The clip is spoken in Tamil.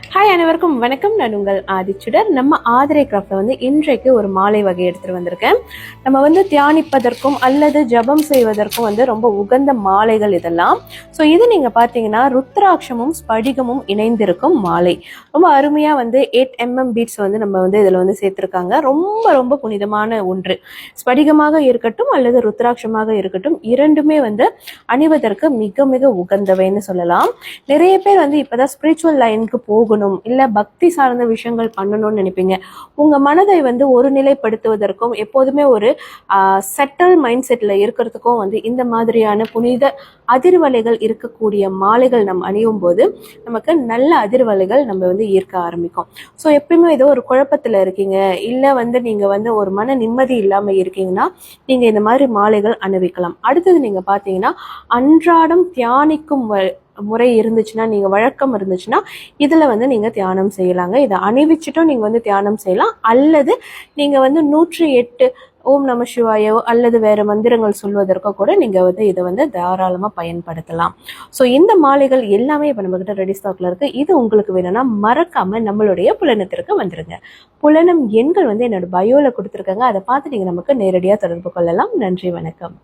ஹாய் அனைவருக்கும் வணக்கம். நான் உங்கள் ஆதிச்சுடர். நம்ம ஆதிரை கிராஃப்ட்ல இன்றைக்கு ஒரு மாலை வகை எடுத்துட்டு வந்திருக்கேன். நம்ம தியானிப்பதற்கும் அல்லது ஜபம் செய்வதற்கும் ரொம்ப உகந்த மாலைகள் இதெல்லாம். ஸோ இது நீங்க பாத்தீங்கன்னா ருத்ராட்சமும் ஸ்படிகமும் இணைந்திருக்கும் மாலை. ரொம்ப அருமையா 8mm பீட்ஸ் நம்ம இதுல சேர்த்திருக்காங்க. ரொம்ப ரொம்ப புனிதமான ஒன்று. ஸ்படிகமாக இருக்கட்டும் அல்லது ருத்ராட்சமாக இருக்கட்டும், இரண்டுமே அணிவதற்கு மிக மிக உகந்தவைன்னு சொல்லலாம். நிறைய பேர் இப்பதான் ஸ்பிரிச்சுவல் லைனுக்கு போகணும், இல்ல பக்தி சார்ந்த விஷயங்கள் பண்ணணும்னு நினைப்பீங்க. உங்க மனதை ஒரு நிலைப்படுத்துவதற்கும் எப்போதுமே ஒரு செட்டில் மைண்ட் செட்ல இருக்கிறதுக்கும் இந்த மாதிரியான புனித அதிர்வலைகள் இருக்கக்கூடிய மாலைகள் நம்ம அணியும் போது நமக்கு நல்ல அதிர்வலைகள் நம்ம ஈர்க்க ஆரம்பிக்கும். ஸோ எப்பயுமே ஏதோ ஒரு குழப்பத்துல இருக்கீங்க, இல்ல நீங்க ஒரு மன நிம்மதி இல்லாம இருக்கீங்கன்னா நீங்க இந்த மாதிரி மாலைகள் அணிவிக்கலாம். அடுத்தது நீங்க பாத்தீங்கன்னா அன்றாடம் தியானிக்கும் முறை இருந்துச்சுன்னா, நீங்க வழக்கம் இருந்துச்சுன்னா இதுல நீங்க தியானம் செய்யலாங்க. இதை அணிவிச்சுட்டும் நீங்க தியானம் செய்யலாம். அல்லது நீங்க 108 ஓம் நம சிவாயோ அல்லது வேற மந்திரங்கள் சொல்வதற்கோ கூட நீங்க இதை தாராளமா பயன்படுத்தலாம். ஸோ இந்த மாலைகள் எல்லாமே இப்ப நம்ம கிட்ட ரெடி ஸ்டாக்ல இருக்கு. இது உங்களுக்கு வேணும்னா மறக்காம நம்மளுடைய புலனத்திற்கு வந்துருங்க. புலனம் எண்கள் என்னோட பயோல கொடுத்துருக்காங்க. அதை பார்த்து நீங்க நமக்கு நேரடியா தொடர்பு கொள்ளலாம். நன்றி, வணக்கம்.